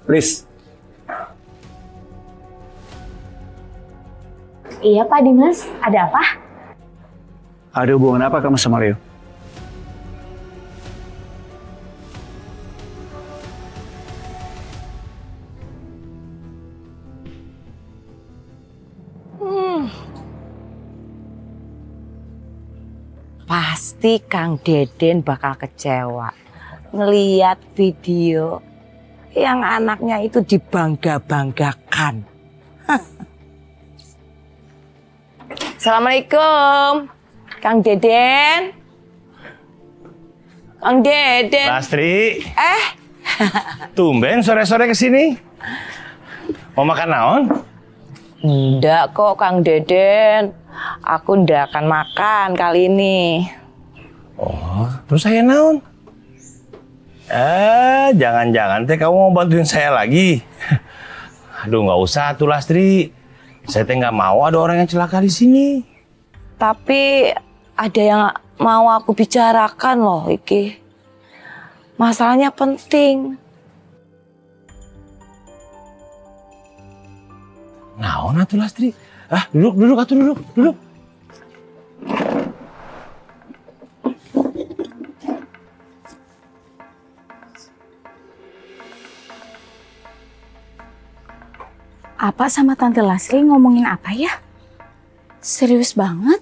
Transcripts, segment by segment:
Please. Iya Pak Dimas, ada apa? Ada hubungan apa kamu sama Leo? Pasti Kang Deden bakal kecewa ngeliat video yang anaknya itu dibangga-banggakan. Assalamualaikum, Kang Deden. Kang Deden. Lastri. Tumben sore-sore kesini. Mau makan naon? Enggak kok Kang Deden. Aku ndak akan makan kali ini. Oh, terus saya naon? Jangan-jangan teh kamu mau bantuin saya lagi. Aduh, nggak usah tuh Lastri. Saya teh nggak mau ada orang yang celaka di sini. Tapi ada yang mau aku bicarakan loh, Iki. Masalahnya penting. Naon atuh Lastri? Duduk atuh duduk. Apa sama Tante Lasri ngomongin apa ya? Serius banget?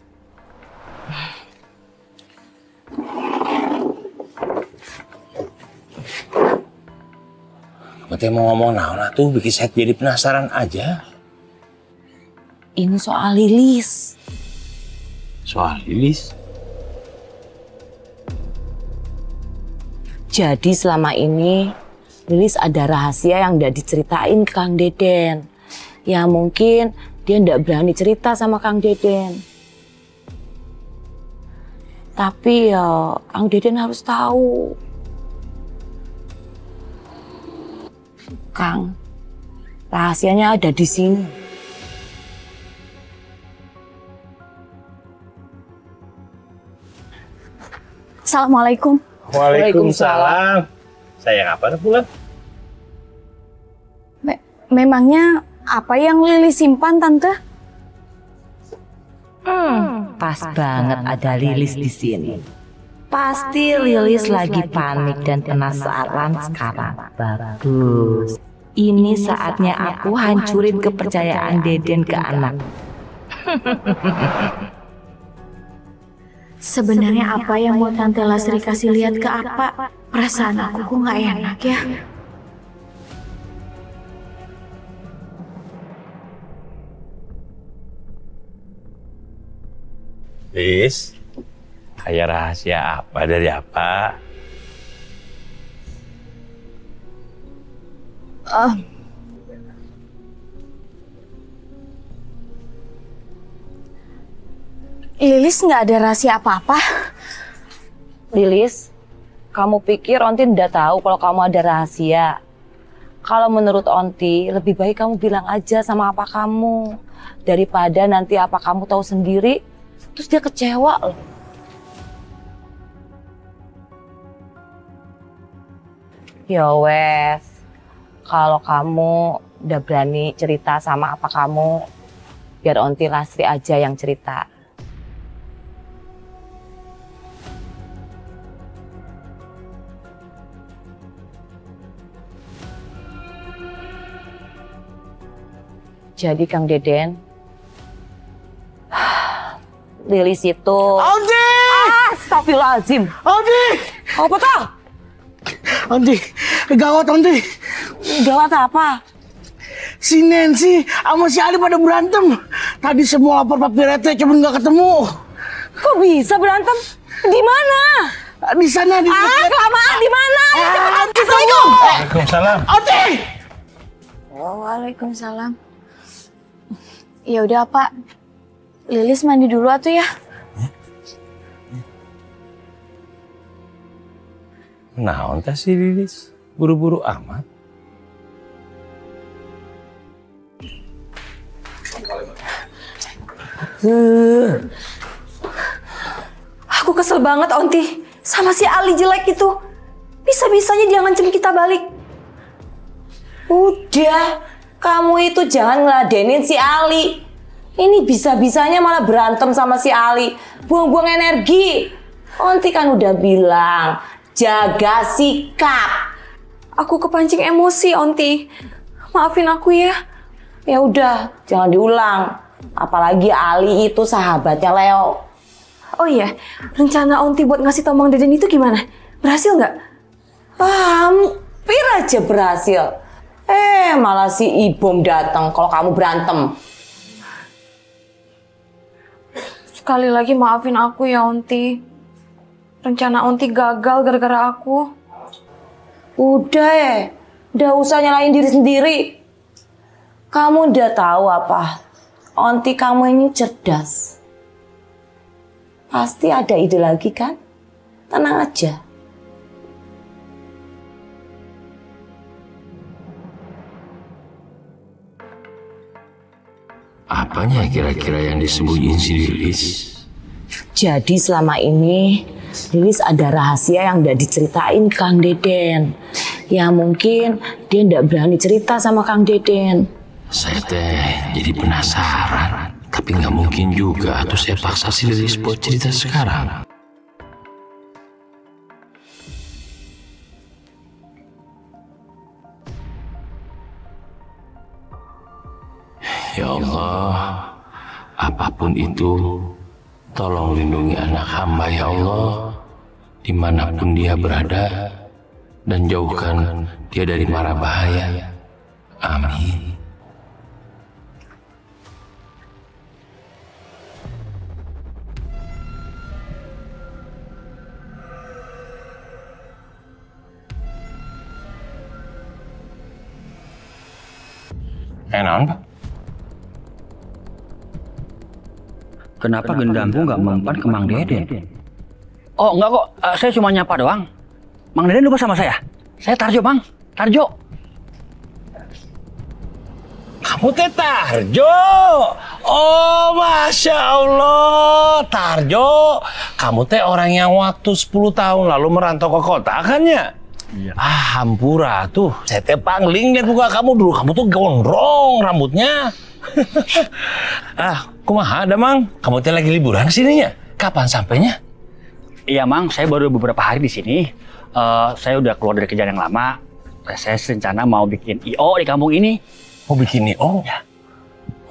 Kamu teh mau ngomong naon atuh bikin saya jadi penasaran aja. Ini soal Lilis. Soal Lilis? Jadi selama ini Lilis ada rahasia yang udah diceritain ke Kang Deden. Ya mungkin dia ndak berani cerita sama Kang Deden. Tapi ya Kang Deden harus tahu. Kang, rahasianya ada di sini. Assalamualaikum. Waalaikumsalam. Sayang apa dah pulang? Memangnya apa yang Lili simpan Tante? Pas banget ada Lilis di sini. Pasti Lilis lagi panik dan penasaran sekarang. Bagus. Ini saatnya aku hancurin kepercayaan Deden ke anak. Sebenarnya apa yang mau Tante Lasri kasih lihat ke apa? Perasaan aku kok nggak enak ya. Lis, kayak rahasia apa dari apa? Lilis nggak ada rahasia apa-apa. Lilis, kamu pikir Onti ndak tahu kalau kamu ada rahasia? Kalau menurut Onti, lebih baik kamu bilang aja sama apa kamu. Daripada nanti apa kamu tahu sendiri, terus dia kecewa loh. Ya wes, kalau kamu udah berani cerita sama apa kamu, biar Onti Lasri aja yang cerita. Jadi Kang Deden, Lilis itu... Onti! Astagfirullahaladzim. Onti! Apa tuh? Onti, gawat Onti. Gawat apa? Si Nancy sama si Ali pada berantem. Tadi semua lapor Pak Pirete, cuma nggak ketemu. Kok bisa berantem? Di mana? Di sana di. Kelamaan di mana? Assalamualaikum. Waalaikumsalam. Onti! Waalaikumsalam. Ya udah Pak, Lilis mandi dulu atuh ya. Naon teh si Lilis? Buru-buru amat. Aku kesel banget Onti sama si Ali jelek itu. Bisa-bisanya dia ngancem kita balik. Udah, kamu itu jangan ngeladenin si Ali. Ini bisa-bisanya malah berantem sama si Ali. Buang-buang energi. Onti kan udah bilang, jaga sikap. Aku kepancing emosi, Onti. Maafin aku ya. Ya udah, jangan diulang. Apalagi Ali itu sahabatnya Leo. Oh iya, rencana Onti buat ngasih tau Mang Deden itu gimana? Berhasil nggak? Hampir aja berhasil. Malah si Ibom datang kalau kamu berantem. Sekali lagi maafin aku ya, Onti. Rencana Onti gagal gara-gara aku. Udah udah usah nyalain diri sendiri. Kamu udah tahu apa? Onti kamu ini cerdas. Pasti ada ide lagi kan? Tenang aja. Apanya kira-kira yang disembunyiin si Lilis? Jadi selama ini Lilis ada rahasia yang udah diceritain ke Kang Deden. Ya mungkin dia ndak berani cerita sama Kang Deden. Saya teh jadi penasaran. Tapi nggak mungkin juga atau saya paksa si Lilis buat cerita sekarang. Ya Allah, apapun itu, tolong lindungi anak hamba ya Allah, dimanapun dia berada, dan jauhkan dia dari mara bahaya. Amin. Enak, Pak? Kenapa gendamku nggak mempan ke Mang Deden? Oh enggak kok, saya cuma nyapa doang. Mang Deden lupa sama saya. Saya Tarjo, Bang. Tarjo. Kamu teh Tarjo? Oh, Masya Allah, Tarjo. Kamu teh orang yang waktu 10 tahun lalu merantau ke kota kan ya? Iya. Hampura tuh. Saya teh pangling lihat muka kamu dulu. Kamu tuh gondrong rambutnya. Kumaha ada, Mang? Kamu teh lagi liburan kesininya? Kapan sampainya? Iya, Mang. Saya baru beberapa hari di sini. Saya udah keluar dari kerjaan yang lama. Saya rencana mau bikin IO di kampung ini. Mau bikin IO? Ya.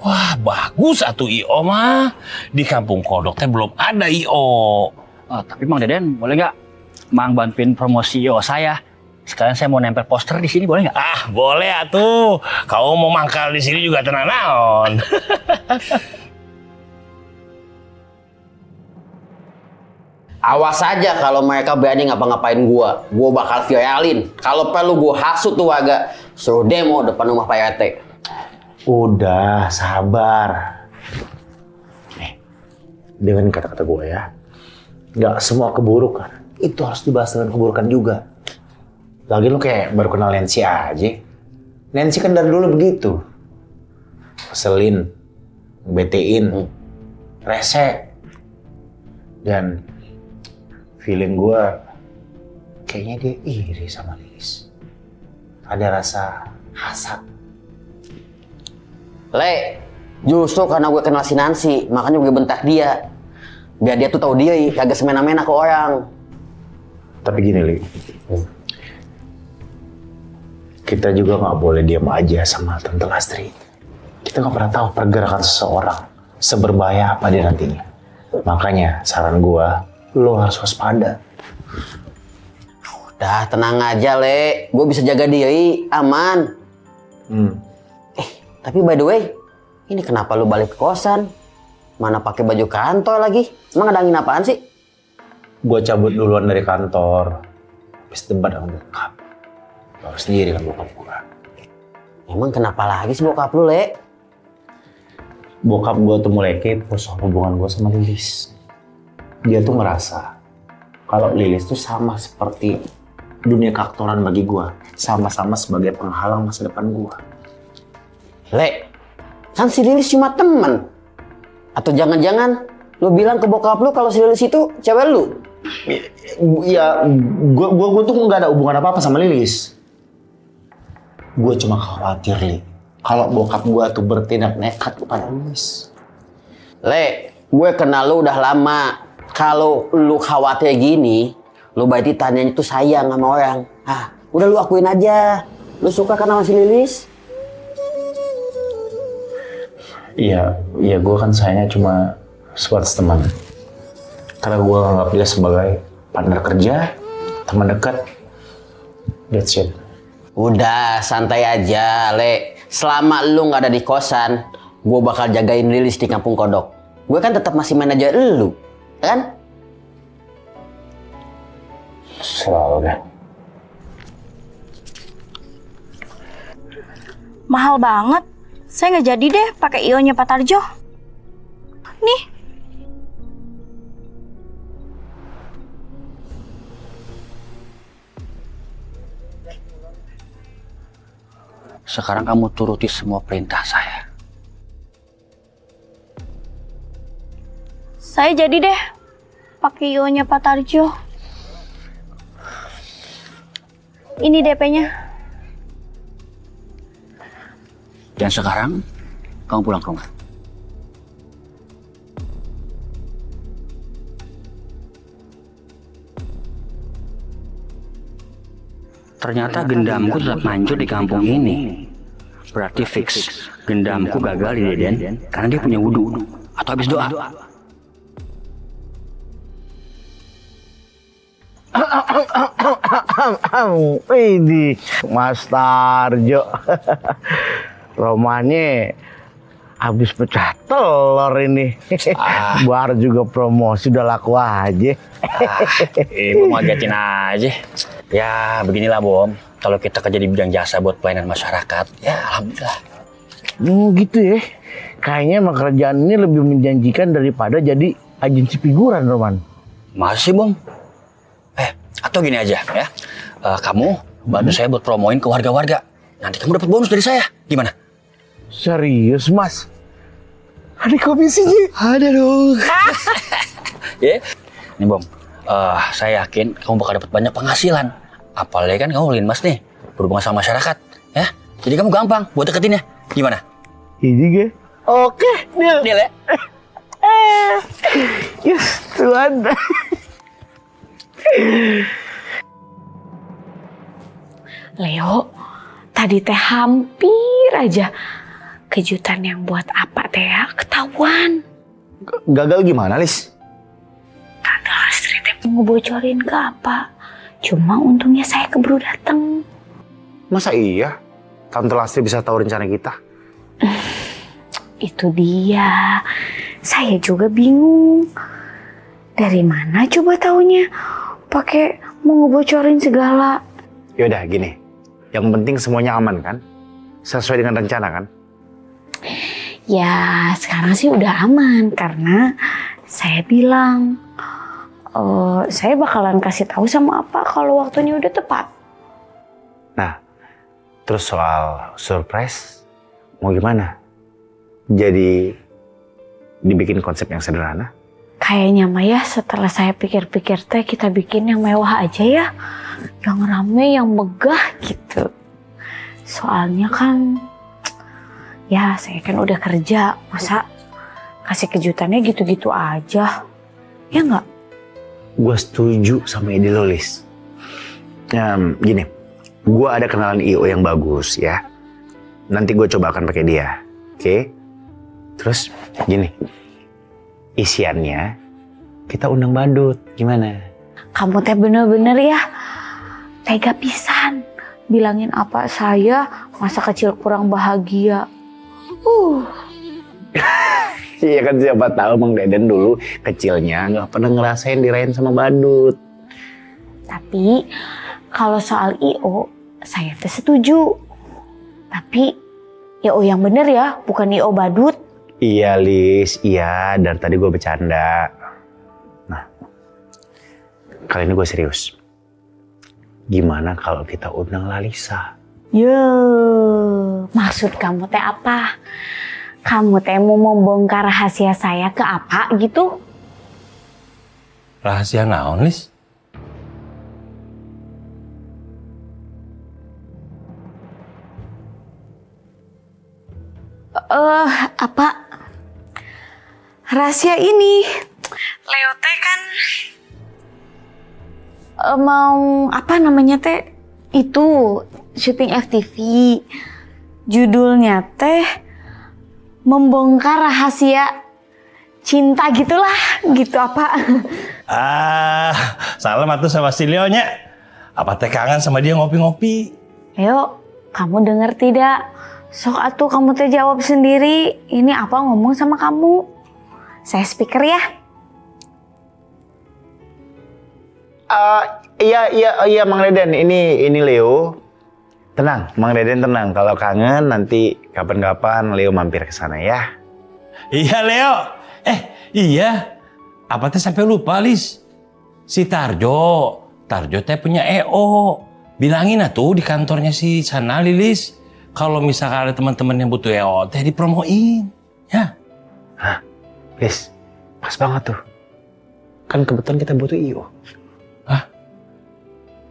Wah, bagus atuh IO mah. Di kampung Kodok teh belum ada IO. Tapi Mang Deden, boleh nggak Mang bantuin promosi IO saya? Sekalian saya mau nempel poster di sini, boleh nggak? Boleh atuh. Kau mau mangkal di sini juga tenang naon. Awas aja kalau mereka berani ngapa-ngapain gua bakal viralin. Kalau perlu gua hasut tuh warga, suruh demo depan rumah Pak RT. Udah, sabar. Dengan kata-kata gue ya, nggak semua keburukan itu harus dibahas dengan keburukan juga. Lagi lu kayak baru kenal Nancy aja. Nancy kan dari dulu begitu. Keselin, betein, resek. Dan feeling gue kayaknya dia iri sama Lilis. Ada rasa hasad. Le, justru karena gue kenal si Nancy, makanya gue bentak dia. Biar dia tuh tahu diri, kagak semena-mena ke orang. Tapi gini, Li. Kita juga nggak boleh diam aja sama Tante Lastri. Kita nggak pernah tahu pergerakan seseorang seberbahaya apa dia nantinya. Makanya saran gua, lo harus waspada. Udah, tenang aja, Le. Gue bisa jaga diri, aman. Tapi by the way, ini kenapa lu balik ke kosan? Mana pakai baju kantor lagi? Emang ada angin apaan sih? Gua cabut duluan dari kantor. Habis debat sama bokap. Tahu sendiri kan bokap gua. Emang kenapa lagi sih bokap lu, Le? Bokap gua tuh mulai kepo soal hubungan gua sama Lilis. Dia tuh ngerasa kalau Lilis tuh sama seperti dunia keaktoran bagi gua. Sama-sama sebagai penghalang masa depan gua. Le, kan si Lilis cuma teman. Atau jangan-jangan lu bilang ke bokap lu kalau si Lilis itu cewek lu? Ya, gua tuh nggak ada hubungan apa-apa sama Lilis. Gue cuma khawatir, Li. Kalau bokap gue tuh bertindak nekat kepada Lilis. Le, gue kenal lu udah lama. Kalau lu khawatir gini, lu berarti tanyanya tuh sayang sama orang. Ah, udah lu akuin aja. Lu suka kan sama si Lilis? Iya, gue kan sayangnya cuma sebatas teman. Karena gue nganggap dia sebagai partner kerja, teman dekat. That's it. Udah, santai aja, Le. Selama lu nggak ada di kosan, gue bakal jagain Lilis di Kampung Kodok. Gue kan tetap masih manajer lu, kan? Selalu deh. Mahal banget. Saya nggak jadi deh pakai IO-nya Pak Tarjo. Nih. Sekarang kamu turuti semua perintah saya. Saya jadi deh pakai IO-nya Pak Tarjo. Ini DP-nya. Dan sekarang kamu pulang ke rumah. Ternyata gendamku tetap manjur di kampung ini. Berarti fix gendamku gagal di Deden karena dia punya wudhu atau habis doa. Ini Mas Tarjo. Romanya habis pecah telur ini. Baru juga promosi udah laku aja. Ibu ngagetin aja. Ya beginilah Bom. Kalau kita kerja di bidang jasa buat pelayanan masyarakat, ya alhamdulillah. Gitu ya. Kayaknya emang kerjaan ini lebih menjanjikan daripada jadi agensi figuran, Roman. Masih Bom. Atau gini aja ya. Kamu bantu saya buat promoin ke warga-warga. Nanti kamu dapat bonus dari saya. Gimana? Serius, Mas? Ada komisinya? Ada dong. Ya. Nih Bom, saya yakin kamu bakal dapat banyak penghasilan. Apalagi kan kamu Mas nih, berhubungan sama masyarakat, ya. Jadi kamu gampang buat deketinnya. Gimana? Ini ga? Oke, deal. Deal ya? Yes, Tuhan. Leo, tadi teh hampir aja kejutan yang buat apa teh ya ketahuan. Gagal gimana, Lis? Tante Lastri teh mau ngebocorin ke apa? Cuma untungnya saya keburu datang. Masa iya? Tante Lastri bisa tahu rencana kita? Itu dia. Saya juga bingung. Dari mana coba taunya? Pakai mau ngebocorin segala. Yaudah gini, yang penting semuanya aman kan? Sesuai dengan rencana kan? Ya sekarang sih udah aman karena saya bilang saya bakalan kasih tahu sama apa kalau waktunya udah tepat. Nah, terus soal surprise mau gimana? Jadi dibikin konsep yang sederhana? Kayaknya mah ya setelah saya pikir-pikir teh kita bikin yang mewah aja ya. Yang rame, yang megah gitu. Soalnya kan ya saya kan udah kerja. Masa kasih kejutannya gitu-gitu aja. Ya nggak? Gue setuju sama ide lo, Lis. Gini, gue ada kenalan IO yang bagus ya. Nanti gue coba akan pakai dia. Oke? Terus gini, isiannya kita undang badut, gimana? Kamu teh bener-bener ya tega pisan bilangin apa saya masa kecil kurang bahagia. Iya kan siapa tahu Mang Deden dulu kecilnya nggak pernah ngerasain dirayain sama badut. Tapi kalau soal IO saya teh setuju. Tapi IO yang bener ya, bukan IO badut. Iya Lis, iya. Dan tadi gue bercanda. Nah, kali ini gue serius. Gimana kalau kita undang Lalisa? Yo, maksud kamu teh apa? Kamu teh mau membongkar rahasia saya ke apa gitu? Rahasia naon, Lis? Apa? Rahasia ini. Leo teh kan mau apa namanya teh? Itu syuting FTV. Judulnya teh membongkar rahasia cinta gitulah, gitu apa? Salam atuh sama si Leo nya. Apa teh kangen sama dia ngopi-ngopi? Leo, kamu dengar tidak? Sok atuh kamu teh jawab sendiri. Ini apa ngomong sama kamu? Saya speaker ya. Iya Mang Deden, ini Leo. Tenang, Mang Deden tenang. Kalau kangen nanti kapan-kapan Leo mampir ke sana ya. Iya Leo. Iya. Apa teh sampai lupa Lis? Si Tarjo teh punya EO. Bilangin atuh di kantornya si sana Lilis. Kalau misalkan ada teman-teman yang butuh EO teh dipromoin. Ya. Hah? Lis, pas banget tuh. Kan kebetulan kita butuh IO. Hah?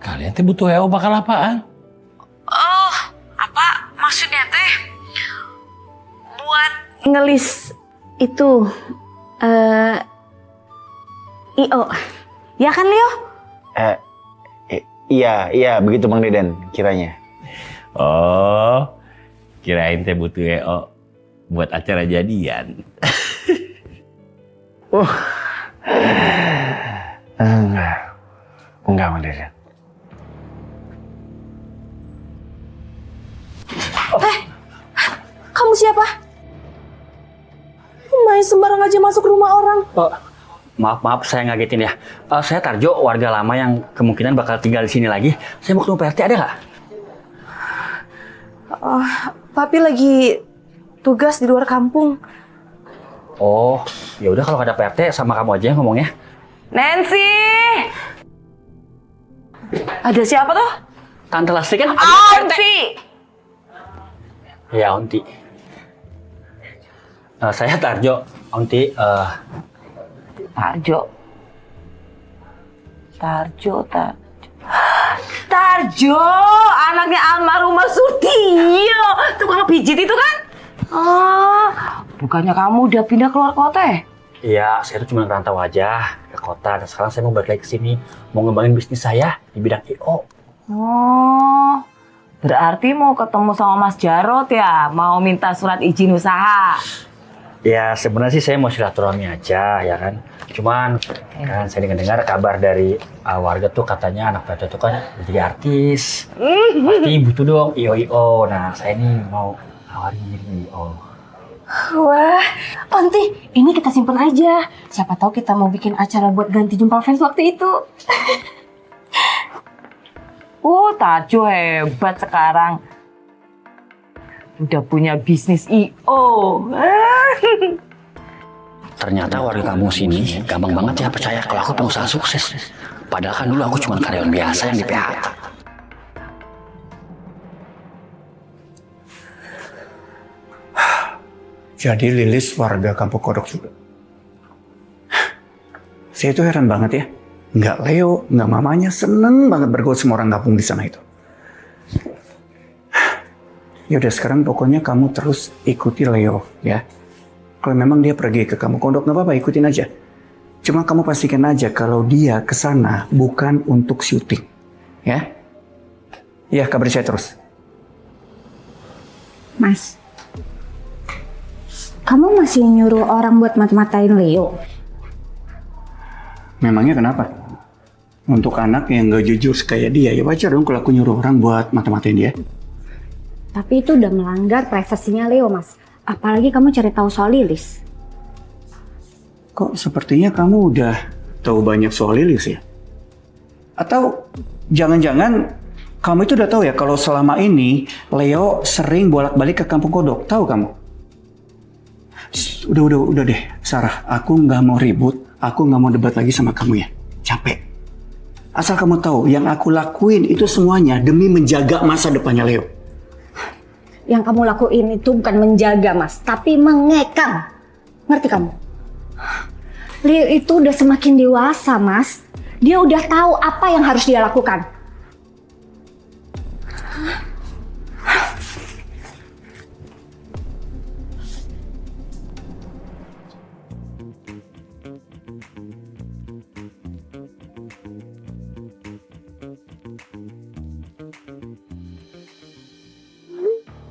Kalian teh butuh EO bakal apaan? Oh, apa maksudnya teh? Buat ngelis itu IO. Ya kan Leo? Iya, begitu Mang Deden kiranya. Oh, kirain teh butuh EO buat acara jadian. Enggak Mang Deden. Kamu siapa? Main sembarang aja masuk rumah orang. Maaf, saya ngagetin ya. Saya Tarjo, warga lama yang kemungkinan bakal tinggal di sini lagi. Saya mau ketemu PRT, ada nggak? Papi lagi tugas di luar kampung. Oh, ya udah kalau nggak ada PRT sama kamu aja yang ngomongnya. Nancy! Ada siapa tuh? Tante Lastri kan? Auntie! Ya, Onti. Saya Tarjo, Onti. Tarjo, anaknya almarhumah Surtiyo, tukang pijit itu kan? Oh, bukannya kamu udah pindah keluar kota ya? Iya, saya tuh cuma rantau aja ke kota. Dan sekarang saya mau balik lagi ke sini, mau ngembangin bisnis saya di bidang IO. Oh, berarti mau ketemu sama Mas Jarot ya? Mau minta surat izin usaha? Ya sebenarnya sih saya mau silaturahmi aja ya kan. Cuman kan saya dengar kabar dari warga tuh katanya anak PRT tuh kan jadi artis. Pasti butuh dong IO. Nah saya ini mau nawarin jadi IO. Wah, Onti, ini kita simpen aja. Siapa tahu kita mau bikin acara buat ganti jumpa fans waktu itu. Tarjo hebat sekarang. Udah punya bisnis IO. Ternyata warga kampung sini gampang banget ya percaya kalau aku pengusaha sukses. Padahal kan dulu aku cuma karyawan biasa yang di PHK. Jadi Lilis warga Kampung Kodok juga. Saya itu heran banget ya. Nggak Leo, nggak mamanya seneng banget bergaul sama orang kampung di sana itu. Ya udah sekarang pokoknya kamu terus ikuti Leo ya. Kalau memang dia pergi ke Kampung Kodok nggak apa-apa, ikutin aja. Cuma kamu pastikan aja kalau dia ke sana bukan untuk syuting, ya. Ya kabari saya terus. Mas, kamu masih nyuruh orang buat mata-matain Leo? Memangnya kenapa? Untuk anak yang gak jujur kayak dia, ya wajar dong kalau aku nyuruh orang buat mata-matain dia. Tapi itu udah melanggar privasinya Leo, Mas. Apalagi kamu cari tahu soal Lilis. Kok sepertinya kamu udah tahu banyak soal Lilis ya? Atau jangan-jangan kamu itu udah tahu ya kalau selama ini Leo sering bolak-balik ke Kampung Kodok, tahu kamu? Udah deh, Sarah. Aku nggak mau ribut, aku nggak mau debat lagi sama kamu ya. Capek. Asal kamu tahu, yang aku lakuin itu semuanya demi menjaga masa depannya Leo. Yang kamu lakuin itu bukan menjaga, Mas, tapi mengekang. Ngerti kamu? Leo itu udah semakin dewasa, Mas. Dia udah tahu apa yang harus dia lakukan.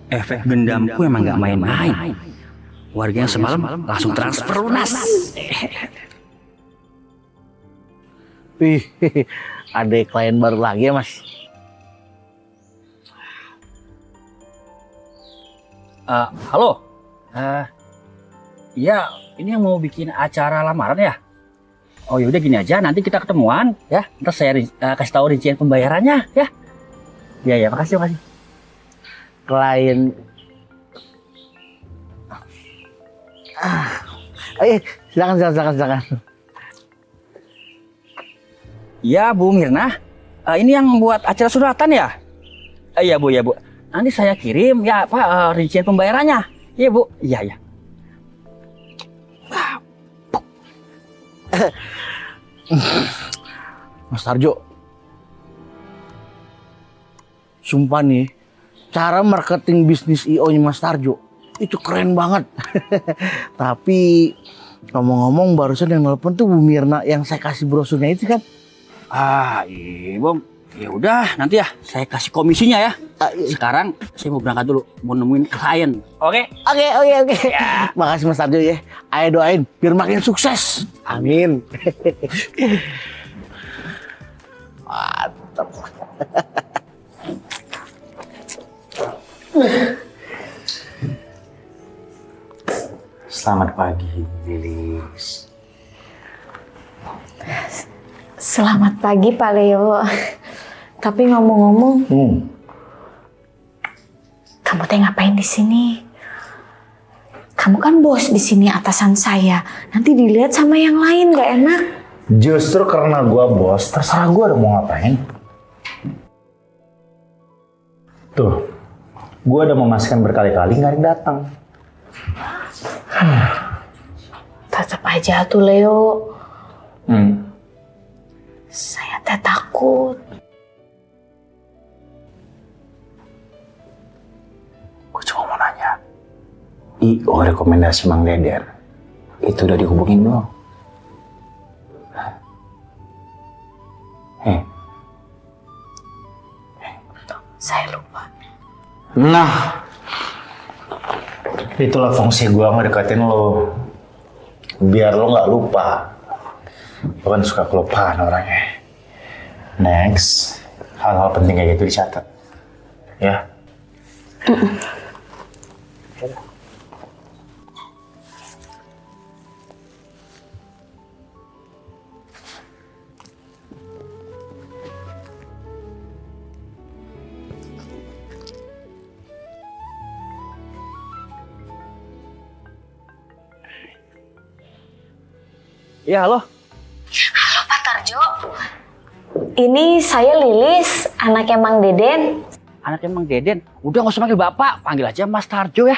efek dendamku emang gak main-main. Warga yang semalam langsung transfer lunas. Wih, ada klien baru lagi ya Mas. Halo. Iya, ini yang mau bikin acara lamaran ya? Oh yaudah gini aja, nanti kita ketemuan ya. Ntar saya kasih tahu rincian pembayarannya ya. Iya, makasih. Klien. Silakan. Iya Bu Mirna, ini yang buat acara suratan ya? Iya Bu. Nanti saya kirim ya Pak rincian pembayarannya. Iya Bu. Iya. Mas Tarjo. Sumpah nih, cara marketing bisnis IO-nya Mas Tarjo itu keren banget. Tapi ngomong-ngomong barusan yang nelpon tuh Bu Mirna yang saya kasih brosurnya itu kan. Iya Bom. Ya udah, nanti ya saya kasih komisinya ya. Sekarang saya mau berangkat dulu, mau nemuin klien. Oke. Ya. Makasih Mas Tarjo ya. Ayo doain biar makin sukses. Amin. Mantap. Selamat pagi, Lilis. Selamat pagi Pak Leo. Tapi ngomong-ngomong, kamu teh ngapain di sini? Kamu kan bos di sini, atasan saya. Nanti dilihat sama yang lain, gak enak. Justru karena gua bos, terserah gua udah mau ngapain. Tuh, gua udah memastikan berkali-kali nggak ada yang datang. Tetap aja tuh Leo. Saya teh takut. Gue cuma mau nanya, IO rekomendasi Mang Deden itu udah dihubungin belum? Saya lupa. Nah, itulah fungsi gue ngedeketin lo, biar lo nggak lupa. Lo kan suka kelupaan orangnya. Next, hal-hal penting kayak gitu dicatat, ya. Iya, halo. Halo Pak Tarjo. Ini saya Lilis, anaknya Mang Deden. Anaknya Mang Deden. Udah nggak usah panggil Bapak, panggil aja Mas Tarjo ya.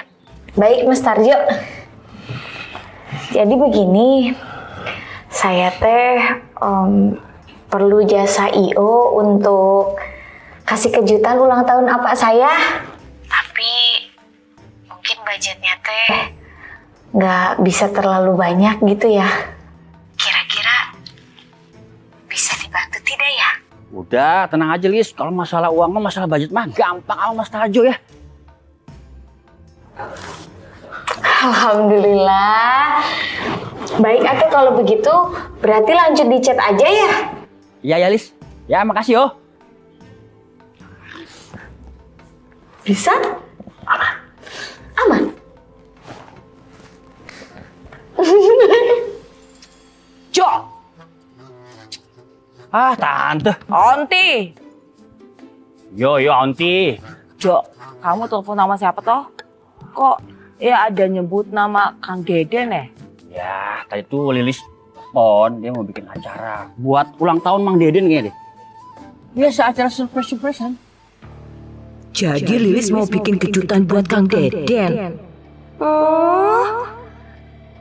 Baik Mas Tarjo. Jadi begini, saya teh perlu jasa IO untuk kasih kejutan ulang tahun apa saya. Tapi mungkin budgetnya teh nggak bisa terlalu banyak gitu ya. Kira-kira bisa dibantu tidak ya? Udah, tenang aja Lis. Kalau masalah uang mah, masalah budget mah gampang sama Mas Tarjo ya. Alhamdulillah. Baik atuh kalau begitu, berarti lanjut di chat aja ya? Iya ya Lis. Ya makasih yo. Bisa? Aman? Jo. Tante. Onti. Yo, Onti. Jo, kamu telepon nama siapa toh? Kok ya ada nyebut nama Kang Deden ya? Ya, tadi tuh Lilis telepon, dia mau bikin acara buat ulang tahun Mang Deden kayaknya deh. Biasa acara surprise-surprisean. Jadi Lilis mau bikin kejutan buat Kang Deden. Oh,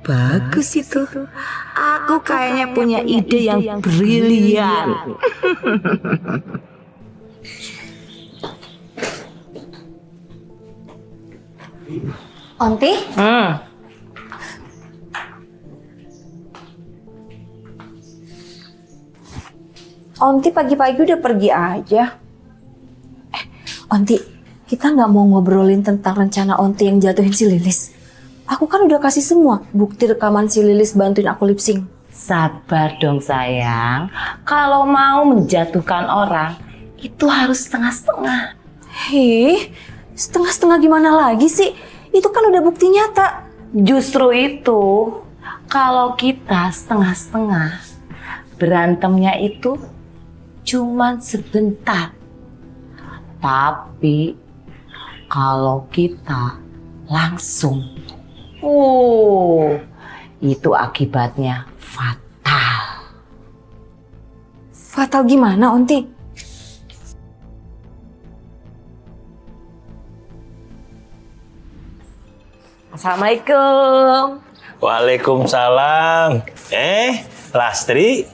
bagus itu. Aku kayaknya punya ide yang brilian. Onti? Onti pagi-pagi udah pergi aja. Onti, kita nggak mau ngobrolin tentang rencana Onti yang jatuhin si Lilis? Aku kan udah kasih semua bukti rekaman si Lilis bantuin aku lip sync. Sabar dong sayang. Kalau mau menjatuhkan orang, itu harus setengah-setengah. Hih, setengah-setengah gimana lagi sih? Itu kan udah bukti nyata. Justru itu, kalau kita setengah-setengah, berantemnya itu cuman sebentar. Tapi kalau kita langsung, itu akibatnya fatal. Fatal gimana, Onti? Assalamualaikum. Waalaikumsalam. Lastri,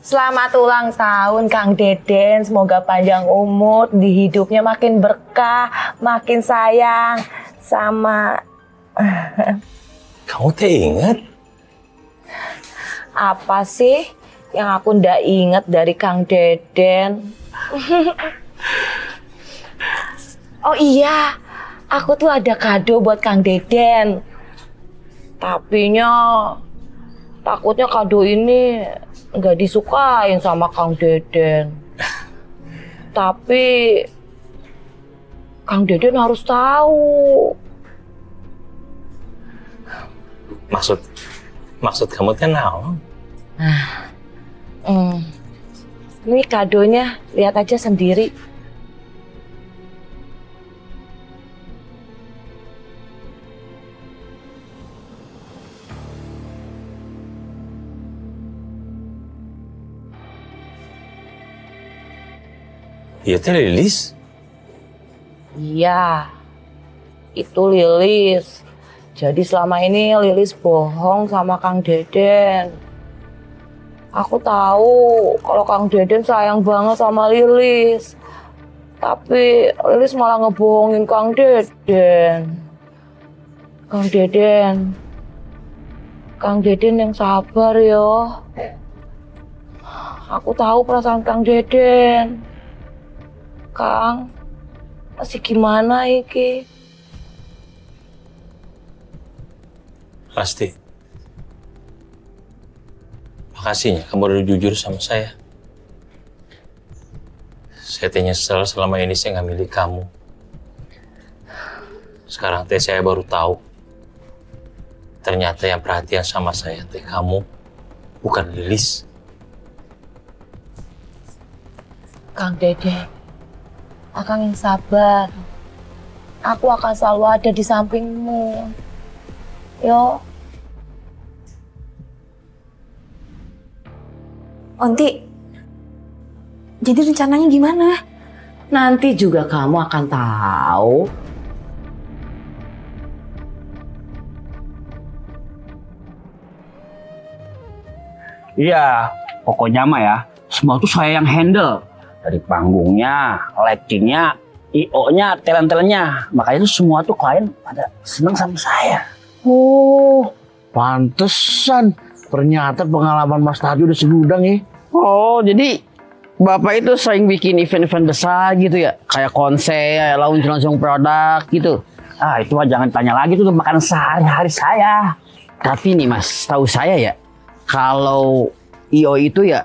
Selamat ulang tahun Kang Deden. Semoga panjang umur, di hidupnya makin berkah, makin sayang sama. kamu teh inget? Apa sih yang aku ndak inget dari Kang Deden? Oh iya, aku tuh ada kado buat Kang Deden. Tapinya takutnya kado ini nggak disukain sama Kang Deden. Tapi Kang Deden harus tahu. Maksud kamu teh naon? Ini kadonya, lihat aja sendiri. Iya teh Lilis. Iya, itu Lilis. Jadi selama ini Lilis bohong sama Kang Deden. Aku tahu kalau Kang Deden sayang banget sama Lilis. Tapi Lilis malah ngebohongin Kang Deden. Kang Deden yang sabar yo. Aku tahu perasaan Kang Deden. Kang, masih gimana iki? Pasti. Makasih ya kamu udah jujur sama saya. Saya teh nyesel selama ini saya nggak milih kamu. Sekarang teh saya baru tahu. Ternyata yang perhatian sama saya teh kamu, bukan Lilis. Kang Deden, Akang yang sabar. Aku akan selalu ada di sampingmu. Yo. Onti, jadi rencananya gimana? Nanti juga kamu akan tahu. Iya, pokoknya mah ya, semua tuh saya yang handle. Dari panggungnya, lightingnya, IO-nya, talent-talentnya. Makanya tuh semua tuh klien pada seneng sama saya. Oh, pantesan. Ternyata pengalaman Mas Tarjo udah segudang ya. Oh, jadi Bapak itu sering bikin event-event besar gitu ya? Kayak konser, launching produk gitu. Ah, itu mah jangan tanya lagi tuh makanan sehari-hari saya. Tapi nih Mas, tahu saya ya, kalau IO itu ya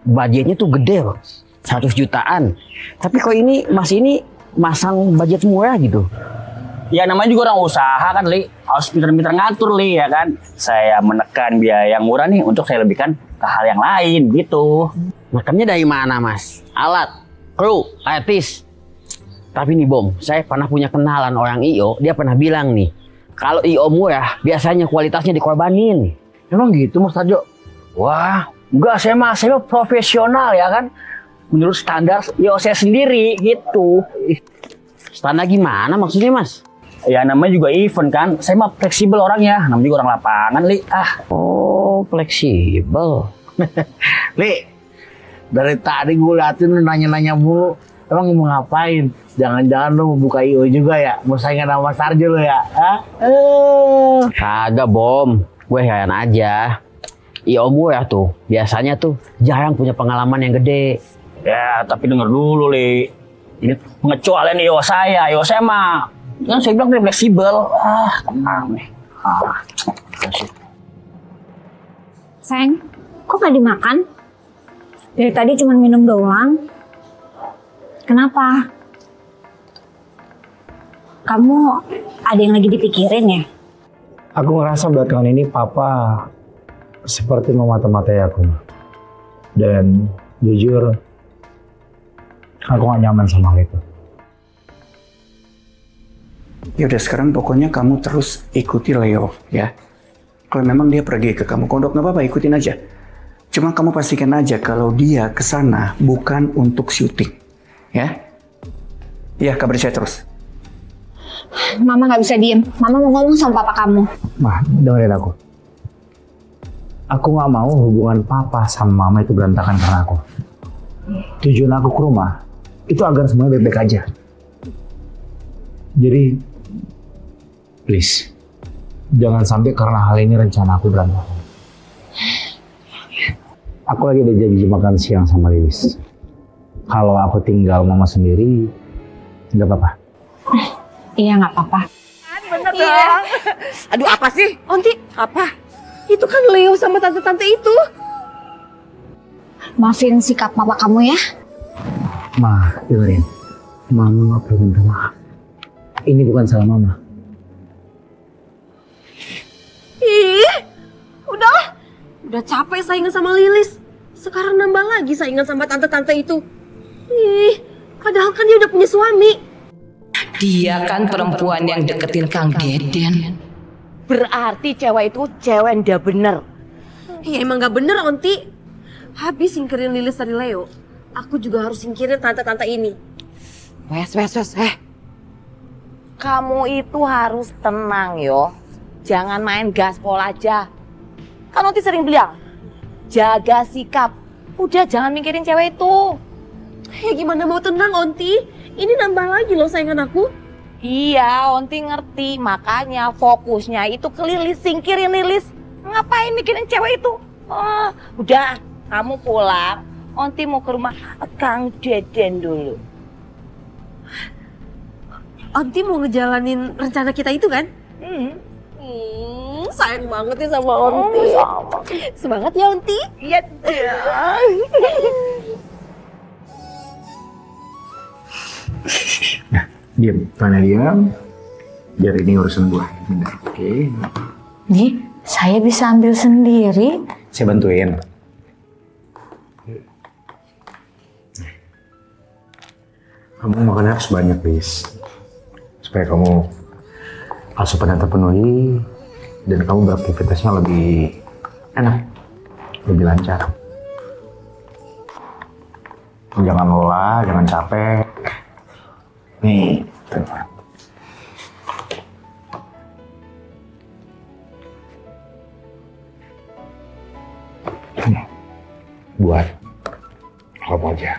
budgetnya tuh gede loh. 100 jutaan. Tapi kok ini Mas ini masang budget murah gitu? Ya namanya juga orang usaha kan, Li. Harus pinter-pinter ngatur, Li, ya kan. Saya menekan biaya yang murah nih untuk saya lebihkan ke hal yang lain, gitu. Nekannya dari mana Mas? Alat, kru, artis. Tapi nih Bom, saya pernah punya kenalan orang IO, dia pernah bilang nih, kalau IO murah, biasanya kualitasnya dikorbanin. Emang gitu Mas Tarjo? Wah, enggak, saya mah profesional ya kan. Menurut standar IO saya sendiri, gitu. Standar gimana maksudnya Mas? Ya namanya juga event kan, saya mah fleksibel orangnya, namanya juga orang lapangan, Li. Oh, fleksibel. Li, dari tadi gue liatin lu nanya-nanya mulu. Emang mau ngapain? Jangan-jangan lu mau buka IO juga ya? Mau saingan sama Mas Tarjo lu ya? Kagak Bom, gue heran aja. IO murah tuh, biasanya tuh jarang punya pengalaman yang gede. Ya, tapi denger dulu, Li. Ini pengecualian IO saya mah kan saya bilang dia fleksibel. Tenang nih. Sayang, kok gak dimakan? Dari tadi cuma minum doang. Kenapa? Kamu ada yang lagi dipikirin ya? Aku ngerasa belakangan ini papa seperti memata-matai aku. Dan jujur, aku gak nyaman sama hal itu. Ya udah sekarang pokoknya kamu terus ikuti Leo ya. Kalau memang dia pergi ke kamu kondok nggak apa-apa, ikutin aja. Cuma kamu pastikan aja kalau dia ke sana bukan untuk syuting, ya. Ya kabar saya terus. Mama nggak bisa diem. Mama mau ngomong sama papa kamu. Ma, dengerin aku. Aku nggak mau hubungan papa sama mama itu berantakan karena aku. Tujuan aku ke rumah itu agar semuanya baik-baik aja. Jadi, please, jangan sampai karena hal ini rencana aku berantakan. Aku lagi ada janji makan siang sama Lilis. Kalau aku tinggal mama sendiri, nggak apa-apa. Iya nggak apa-apa. Bener dong. Aduh apa sih? Onti, apa? Itu kan Leo sama tante-tante itu. Maafin sikap papa kamu ya. Ma, dengerin. Mama nggak perlu minta maaf. Ini bukan salah mama. Ih, udah capek saingan sama Lilis. Sekarang nambah lagi saingan sama tante-tante itu. Ih, padahal kan dia udah punya suami. Dia kan perempuan yang deketin Kang Deden. Berarti cewek itu cewek yang udah bener. Ya emang gak bener, Onti. Habis singkirin Lilis dari Leo, aku juga harus singkirin tante-tante ini. Wes. Kamu itu harus tenang yo. Jangan main gaspol aja. Kan Onti sering bilang, jaga sikap. Udah jangan mikirin cewek itu. Ya gimana mau tenang, Onti? Ini nambah lagi loh saingan aku. Iya, Onti ngerti. Makanya fokusnya itu ke Lilis, singkirin Lilis. Ngapain mikirin cewek itu? Oh, udah, kamu pulang. Onti mau ke rumah Kang Deden dulu. Onti mau ngejalanin rencana kita itu kan? Sayang banget ya sama Onti. Semangat ya, Onti. Iya. Nah, diam. Mana diam? Biar ini urusan gua. Bentar, oke? Nih, saya bisa ambil sendiri. Saya bantuin. Kamu makan harus banyak, Liz. Supaya kamu asupannya terpenuhi dan kamu beraktivitasnya lebih enak, lebih lancar. Jangan lelah, jangan capek. Nih, tuh. Nih, buat kamu aja.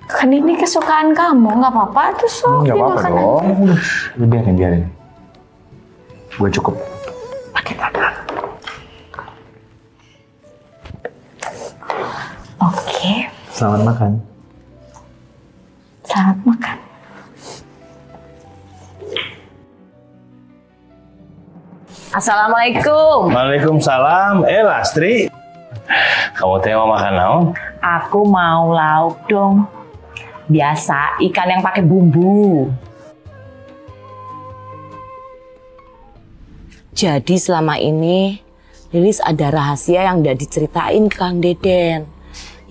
Kan ini kesukaan kamu, nggak apa-apa tuh sok Nggak apa-apa dimakan dong. aja. Udah, biarin. Gue cukup pakai tangan. Oke, Selamat makan. selamat makan. Assalamualaikum. Waalaikumsalam. Lastri. Kamu teh mau makan naon? Aku mau lauk dong. Biasa ikan yang pakai bumbu. Jadi selama ini Lilis ada rahasia yang udah diceritain ke Kang Deden.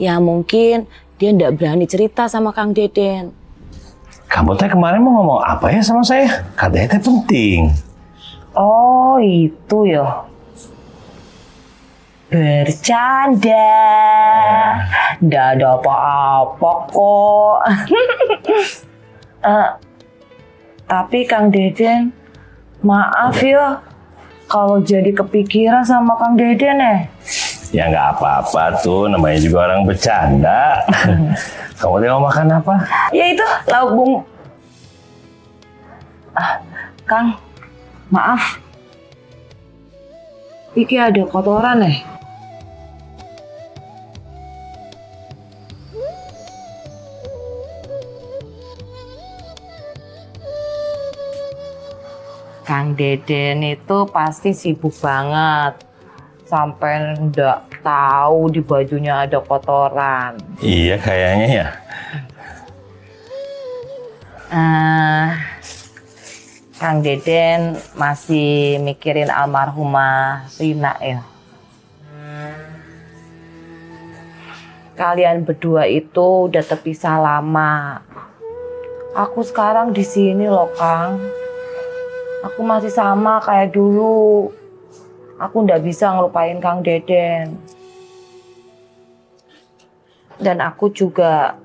Ya mungkin dia ndak berani cerita sama Kang Deden. Kamu teh kemarin mau ngomong apa ya sama saya? Katanya teh penting. Oh itu ya. Bercanda. Ndak ada apa-apa kok. Tapi Kang Deden, maaf ya kalau jadi kepikiran sama Kang Deden Ya nggak apa-apa tuh, namanya juga orang bercanda. Kamu teh mau makan apa? Ya itu lauk bumbu. Kang, maaf. Iki ada kotoran Kang Deden itu pasti sibuk banget. Sampai nggak tahu di bajunya ada kotoran. Iya kayaknya ya. Kang Deden masih mikirin almarhumah Rina ya. Kalian berdua itu udah terpisah lama. Aku sekarang di sini loh, Kang. Aku masih sama kayak dulu. Aku ndak bisa ngelupain Kang Deden. Dan aku juga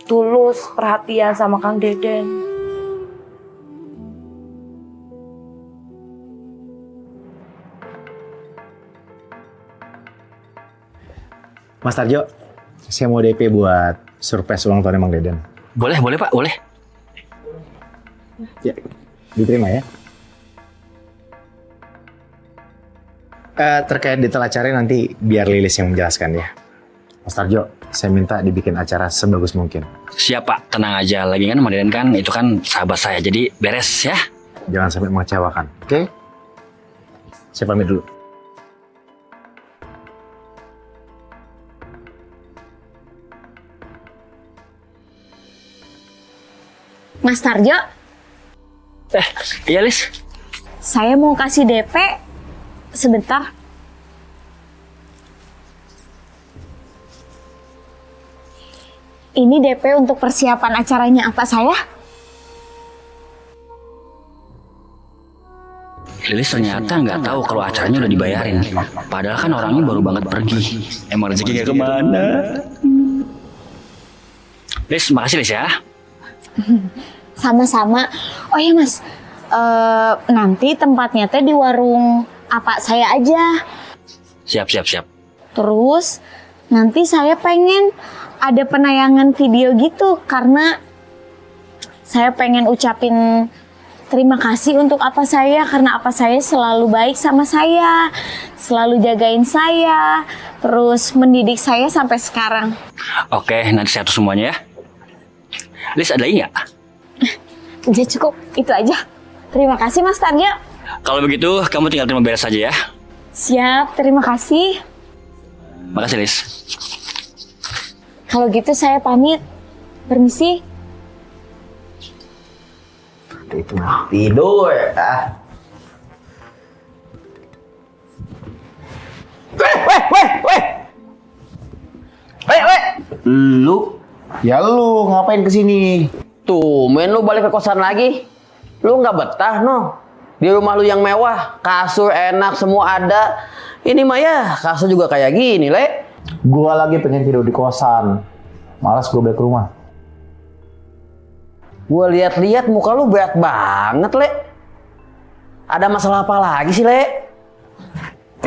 tulus perhatian sama Kang Deden. Mas Tarjo, saya mau DP buat surprise ulang tahun Mang Deden. Boleh Pak, boleh. Ya, diterima ya. Terkait detail acaranya nanti biar Lilis yang menjelaskan ya. Mas Tarjo, saya minta dibikin acara sebagus mungkin. Siap Pak, tenang aja. Lagi kan Mang Deden kan itu kan sahabat saya, jadi beres ya. Jangan sampai mengecewakan, oke? Saya pamit dulu. Mas Tarjo, Iya Lis. saya mau kasih DP sebentar. Ini DP untuk persiapan acaranya apa saya? Lilis ternyata nggak tahu kalau acaranya udah dibayarin. Padahal kan orangnya baru banget pergi. Emang rezeki gak kemana. Lis, makasih Lis ya. Sama-sama. Oh ya Mas, nanti tempatnya teh di warung apa saya aja. Siap. Terus nanti saya pengen ada penayangan video gitu karena saya pengen ucapin terima kasih untuk apa saya karena apa saya selalu baik sama saya, selalu jagain saya, terus mendidik saya sampai sekarang. Oke, nanti saya atur semuanya ya. Lis, ada lagi nggak? Udah cukup, itu aja. Terima kasih Mas Tarjo. Kalau begitu, kamu tinggal terima beres saja ya. Siap, terima kasih. Makasih Lis. Kalau gitu saya pamit. Permisi. Itu tidur. Lu? Ya lu ngapain kesini? Tumben lu balik ke kosan lagi. Lu nggak betah no? Di rumah lu yang mewah, kasur enak, semua ada. Ini mah ya, kasur juga kayak gini, Le. Gua lagi pengen tidur di kosan. Malas gue balik ke rumah. Gua lihat-lihat muka lu berat banget, Le. Ada masalah apa lagi sih, Le?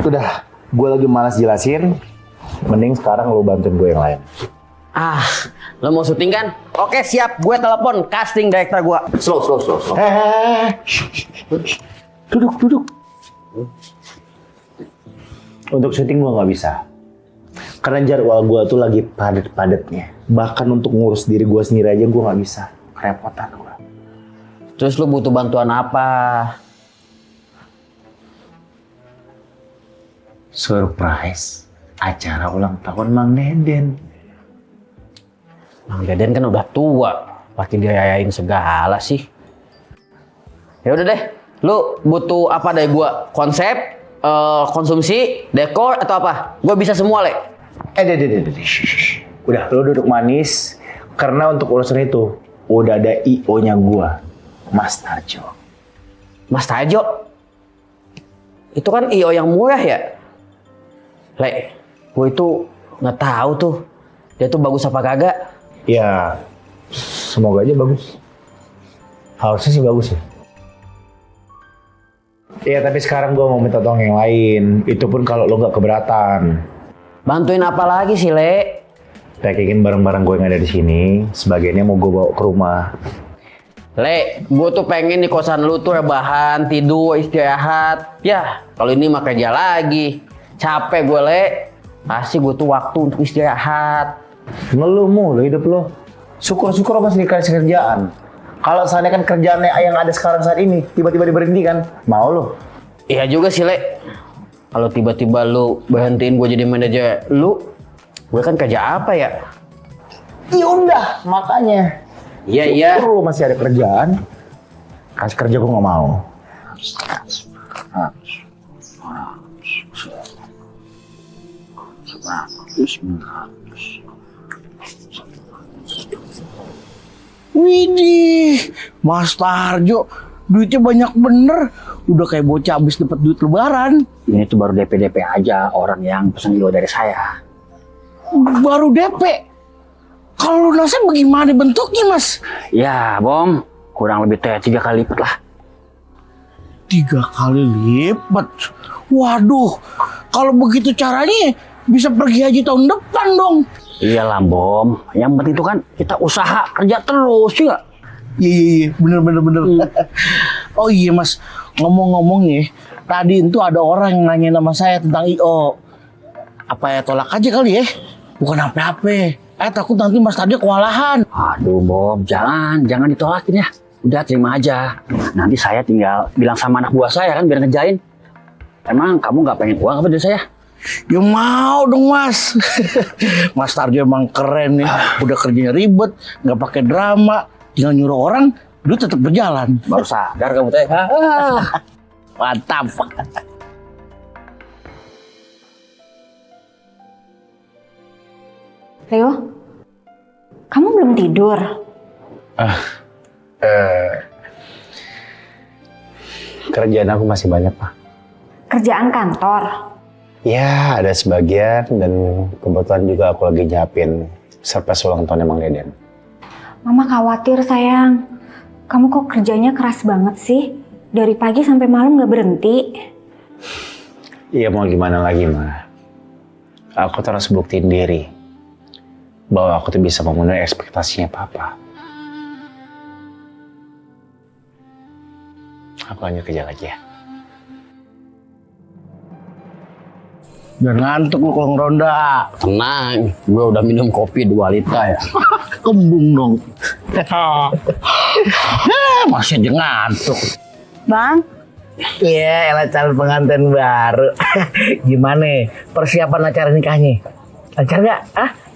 Udah, gue lagi malas jelasin. Mending sekarang lu bantuin gue yang lain. Ah, lo mau syuting kan? Oke, siap. Gue telepon casting director gue. Slow. Duduk. Untuk syuting gue nggak bisa. Karena jadwal gue tuh lagi padet-padetnya. Bahkan untuk ngurus diri gue sendiri aja gue nggak bisa. Kerepotan gue. Terus lo butuh bantuan apa? Surprise. Acara ulang tahun Mang Deden. Mang Deden kan udah tua, pasti dirayain segala sih. Ya udah deh, lu butuh apa dari gua? Konsep, konsumsi, dekor atau apa? Gua bisa semua, Le. Deh. Udah, lu duduk manis. Karena untuk urusan itu, udah ada IO-nya gua, Mas Tarjo. Mas Tajo, itu kan IO yang murah ya? Le, gua itu nggak tahu tuh, dia tuh bagus apa kagak. Ya, semoga aja bagus. Harusnya sih bagus ya. Iya, tapi sekarang gue mau minta tolong yang lain. Itu pun kalau lo nggak keberatan. Bantuin apa lagi sih, Le? Packing barang-barang gue yang ada di sini. Sebagiannya mau gue bawa ke rumah. Le, gue tuh pengen di kosan lu tuh rebahan, tidur, istirahat. Ya, kalau ini mah kerja lagi. Capek gue, Le. Pasti gue tuh waktu untuk istirahat. Ngeluh mulu hidup lo. Syukur-syukur masih dikasih kerjaan. Kalau seandainya kan kerjaannya yang ada sekarang saat ini tiba-tiba diberhentikan, mau lo? Iya juga sih, Le. Kalau tiba-tiba lu berhentiin gue jadi manajer lu, gue kan kerja apa ya? Ya udah, makanya. Iya. Lu masih ada kerjaan. Kasih kerja gue nggak mau. Widih, Mas Tarjo, duitnya banyak bener. Udah kayak bocah abis dapat duit lebaran. Ini tuh baru DP aja orang yang pesan IO dari saya. Baru DP. Kalau lunasnya bagaimana bentuknya, Mas? Ya, Bom, kurang lebih 3 kali lipat lah. 3 kali lipat. Waduh, kalau begitu caranya bisa pergi haji tahun depan dong. Iya lah, Bom. Yang penting itu kan kita usaha kerja terus, ya nggak? Iya, bener. Oh iya, Mas, ngomong-ngomong nih, tadi itu ada orang yang nanya nama saya tentang IO. Apa ya tolak aja kali ya? Bukan apa-apa. Takut nanti Mas Tarjo kewalahan. Aduh, Bom, jangan ditolakin ya. Udah terima aja. Nanti saya tinggal bilang sama anak buah saya kan biar ngejain. Emang kamu nggak pengen uang apa dari saya? Ya mau dong, Mas. Mas Tarjo emang keren nih. Udah kerjanya ribet, nggak pakai drama, tinggal nyuruh orang, duit tetap berjalan. Baru sadar kamu teh. Mantap. Leo, kamu belum tidur? Kerjaan aku masih banyak, Pak. Kerjaan kantor? Ya, ada sebagian dan kebetulan juga aku lagi nyiapin surprise ulang tahun Mang Deden. Mama khawatir, sayang. Kamu kok kerjanya keras banget sih? Dari pagi sampai malam gak berhenti. Iya, mau gimana lagi, Ma? Aku terus buktiin diri bahwa aku tuh bisa memenuhi ekspektasinya Papa. Aku lanjut kerja lagi ya. Jangan ngantuk lu kalau ngeronda. Tenang, gue udah minum kopi 2 liter ya. Kembung dong. Masih aja ngantuk. Bang, Iya, elah calon pengantin baru. Gimana persiapan acara nikahnya? Lancar nggak?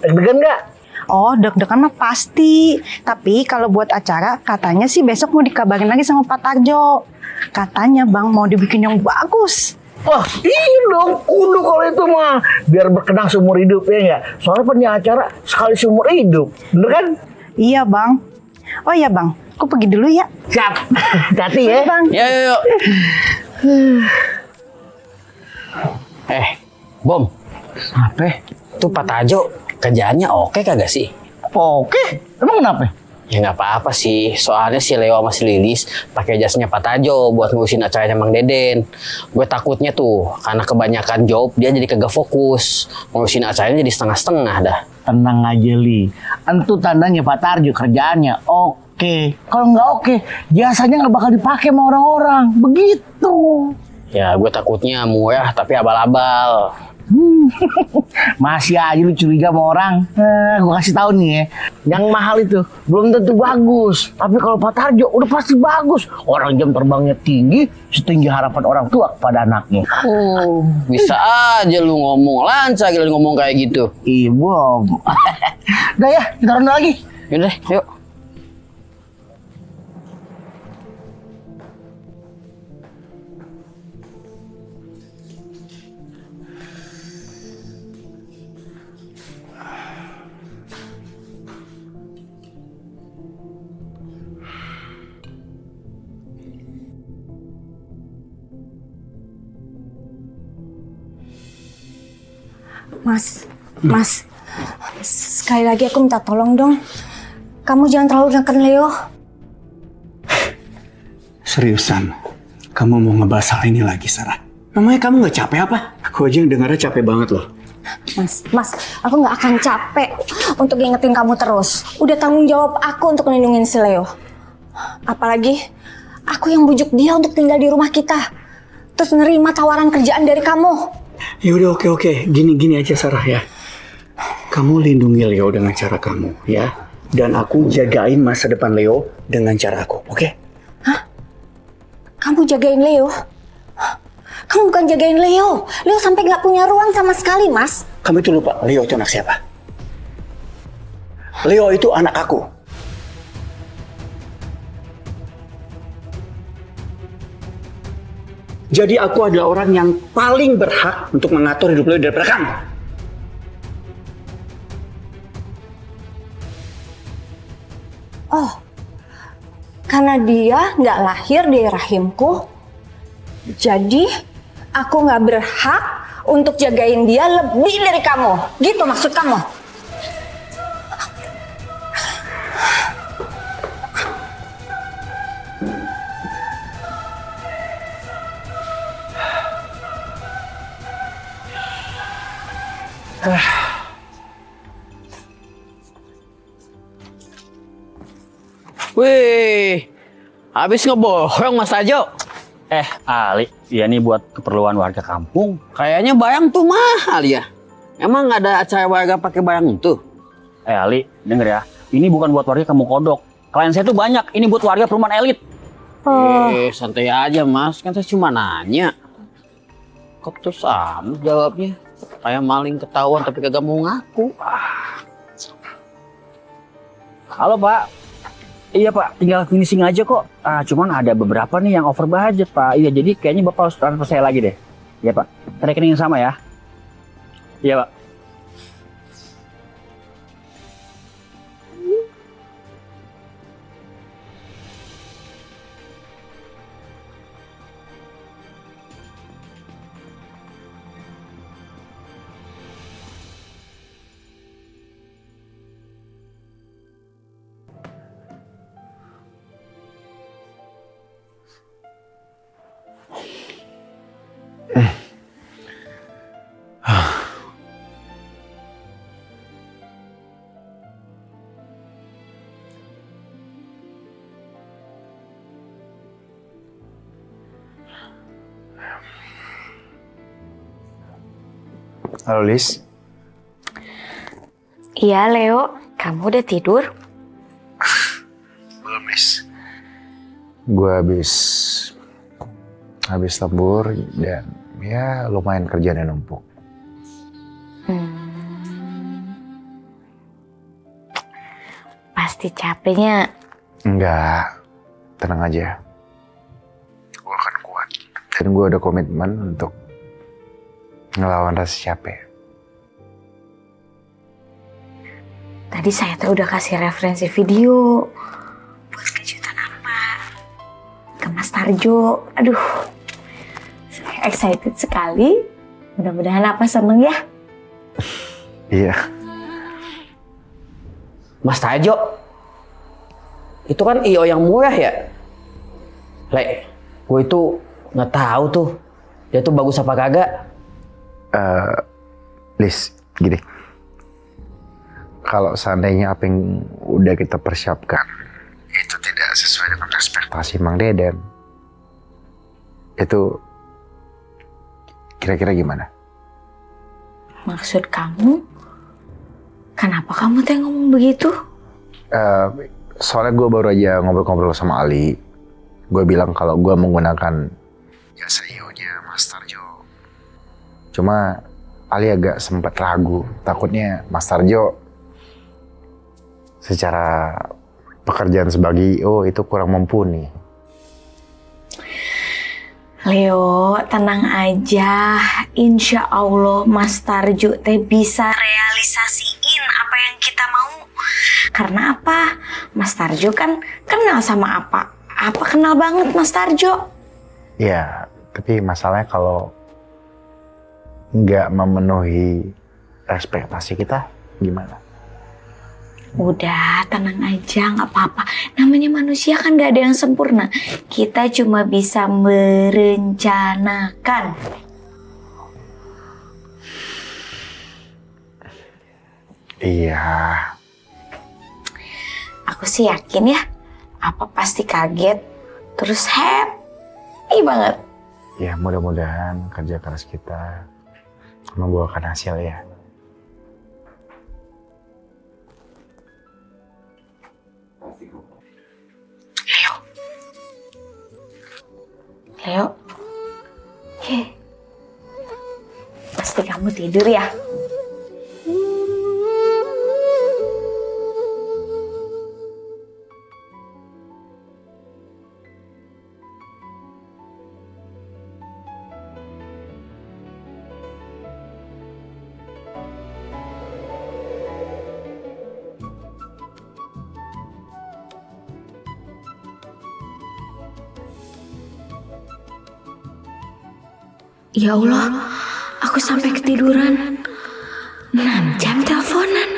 Deg-degan nggak? Oh, deg-degan mah pasti. Tapi kalau buat acara, katanya sih besok mau dikabarin lagi sama Pak Tarjo. Katanya Bang mau dibikin yang bagus. Wah, iya dong, kudu kalau itu mah. Biar berkenang seumur hidup ya nggak? Soalnya punya acara sekali seumur hidup, bener kan? Iya Bang. Oh iya Bang, aku pergi dulu ya. Siap, hati ya. Bang. Yuk. Bom. Apa? Tuh Pak Tarjo kerjaannya oke kagak sih? Oke, emang kenapa? Ya nggak apa-apa sih, soalnya si Leo sama si Lilis pakai jasanya Pak Tarjo buat ngurusin acaranya Mang Deden. Gue takutnya tuh, karena kebanyakan job dia jadi kagak fokus. Ngurusin acaranya jadi setengah-setengah dah. Tenang aja Li, itu tandanya Pak Tarjo kerjaannya oke. Kalau nggak oke, jasanya nggak bakal dipakai sama orang-orang. Begitu. Ya gue takutnya murah tapi abal-abal. Masih aja lu curiga sama orang. Gue kasih tahu nih ya, yang mahal itu belum tentu bagus. Tapi kalau Pak Tarjo udah pasti bagus. Orang jam terbangnya tinggi, setinggi harapan orang tua kepada anaknya. Oh, bisa aja lu ngomong lancar gitu ngomong kayak gitu. Ibu, udah ya, kita ronda lagi. Yaudah, yuk. Mas, sekali lagi aku minta tolong dong. Kamu jangan terlalu neken Leo. Seriusan, kamu mau ngebahas hal ini lagi, Sarah? Namanya kamu nggak capek apa? Aku aja yang dengarnya capek banget loh. Mas, aku nggak akan capek untuk ngingetin kamu terus. Udah tanggung jawab aku untuk melindungi si Leo. Apalagi aku yang bujuk dia untuk tinggal di rumah kita. Terus nerima tawaran kerjaan dari kamu. Ya udah oke. Gini aja Sarah ya. Kamu lindungi Leo dengan cara kamu ya. Dan aku jagain masa depan Leo dengan cara aku, oke? Kamu jagain Leo? Kamu bukan jagain Leo. Leo sampai nggak punya ruang sama sekali, Mas. Kamu itu lupa, Leo itu anak siapa? Leo itu anak aku. Jadi aku adalah orang yang paling berhak untuk mengatur hidup Leo daripada kamu. Oh, karena dia nggak lahir di rahimku, jadi aku nggak berhak untuk jagain dia lebih dari kamu. Gitu maksud kamu? Wih, habis ngebohong Mas Tarjo. Ali, ya nih buat keperluan warga kampung. Kayaknya bayang tuh mahal ya. Emang nggak ada acara warga pakai bayang itu? Ali, denger ya. Ini bukan buat warga Kampung Kodok. Klien saya tuh banyak. Ini buat warga perumahan elit. Santai aja Mas, kan saya cuma nanya. Kok tuh sama jawabnya? Kayak maling ketahuan tapi kagak mau ngaku. Halo Pak. Iya Pak, tinggal finishing aja kok. Cuman ada beberapa nih yang over budget Pak. Iya, jadi kayaknya Bapak harus transfer saya lagi deh. Iya Pak, rekening yang sama ya. Iya Pak. Halo Lis. Iya Leo, kamu udah tidur? Belum Lis. Gue habis lembur dan ya lumayan kerjaan yang numpuk. Pasti capeknya. Enggak, tenang aja. Gue akan kuat. Dan gue ada komitmen untuk ngelawan rasa capek. Tadi saya tuh udah kasih referensi video buat kejutan apa ke Mas Tarjo. Aduh, saya excited sekali. Mudah-mudahan apa seneng ya. Iya. Mas Tarjo, itu kan IO yang murah ya? Le, gue itu nggak tahu tuh dia tuh bagus apa kagak. Lis, gini. Kalau seandainya apa yang udah kita persiapkan itu tidak sesuai dengan ekspektasi Mang Deden, itu kira-kira gimana? Maksud kamu? Kenapa kamu teh ngomong begitu? Soalnya gue baru aja ngobrol-ngobrol sama Ali. Gue bilang kalau gue menggunakan jasa IO-nya Mas Tarjo. Cuma Ali agak sempat ragu, takutnya Mas Tarjo secara pekerjaan sebagai IO itu kurang mumpuni. Leo, tenang aja. Insya Allah Mas Tarjo teh bisa realisasiin apa yang kita mau. Karena apa? Mas Tarjo kan kenal sama apa? Apa kenal banget Mas Tarjo? Ya, tapi masalahnya kalau nggak memenuhi ekspektasi kita, gimana? Udah, tenang aja, nggak apa-apa. Namanya manusia kan nggak ada yang sempurna. Kita cuma bisa merencanakan. Iya. Aku sih yakin ya, apa pasti kaget, terus happy banget. Ya, mudah-mudahan kerja keras kita membuahkan hasil ya. Leo. Pasti kamu tidur ya? Ya Allah, aku sampai ketiduran. 6 jam teleponan.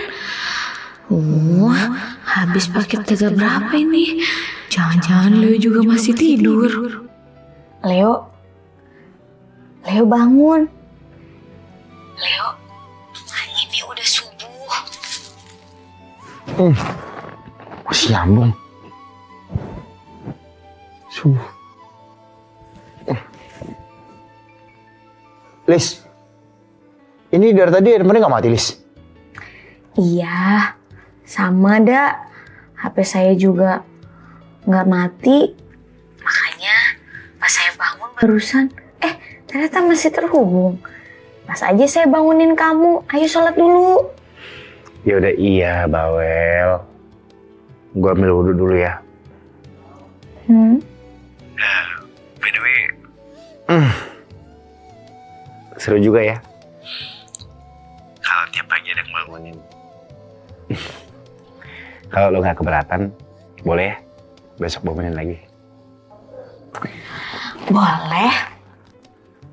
Habis paket tega berapa ini? Jangan-jangan Leo juga masih tidur. Leo bangun. Leo, ini udah subuh. Masih nyambung. Subuh. Lis, ini dari tadi handphonenya nggak mati, Lis? Iya, sama dak. HP saya juga nggak mati. Makanya pas saya bangun barusan, ternyata masih terhubung. Pas aja saya bangunin kamu, ayo sholat dulu. Ya udah iya, Bawel. Gua ambil wudhu dulu ya. By the way, seru juga ya. Kalau tiap pagi ada yang bangunin. Kalau lo nggak keberatan, boleh ya besok bangunin lagi. Boleh,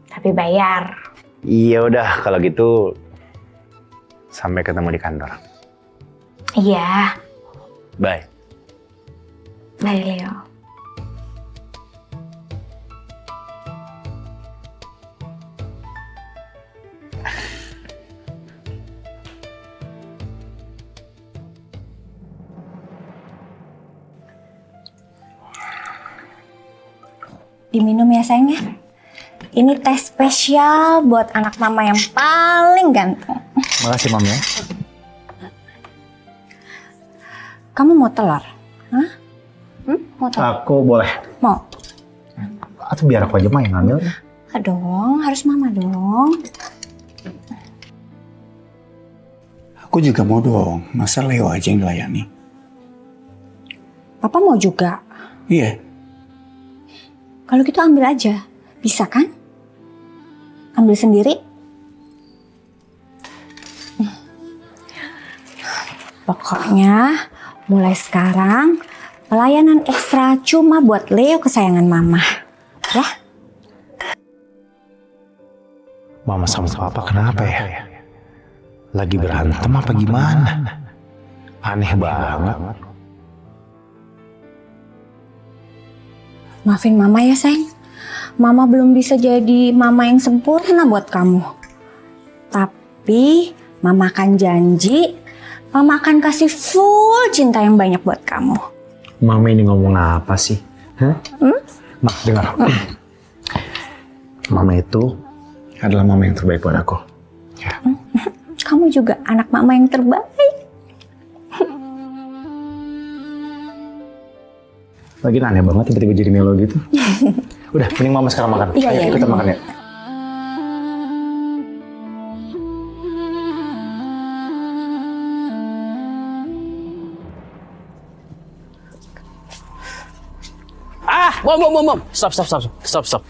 tapi bayar. Iya udah, kalau gitu sampai ketemu di kantor. Iya, Bye. bye Leo. Diminum ya sayang ya. Ini teh spesial buat anak mama yang paling ganteng. Makasih, Mam ya. Kamu mau telur? Hah? Mau telur? Aku boleh. Mau? Atau biar aku aja mah yang ngambil. Dong, harus mama dong. Aku juga mau dong, masa Leo aja yang dilayani? Papa mau juga. Iya, Kalau gitu ambil aja. Bisa kan? Ambil sendiri. Pokoknya mulai sekarang pelayanan ekstra cuma buat Leo kesayangan mama. Ya? Mama sama papa kenapa ya? Lagi berantem apa gimana? Aneh banget. Maafin mama ya sayang. Mama belum bisa jadi mama yang sempurna buat kamu. Tapi mama akan janji, mama akan kasih full cinta yang banyak buat kamu. Mama ini ngomong apa sih? Hah? Mak, dengar. Mama itu adalah mama yang terbaik buat aku. Ya. Kamu juga anak mama yang terbaik. Lagi aneh banget tiba-tiba jadi melo gitu. Udah, mending mama sekarang makan. Iya, Ayo iya. kita makan ya. Bom. Stop.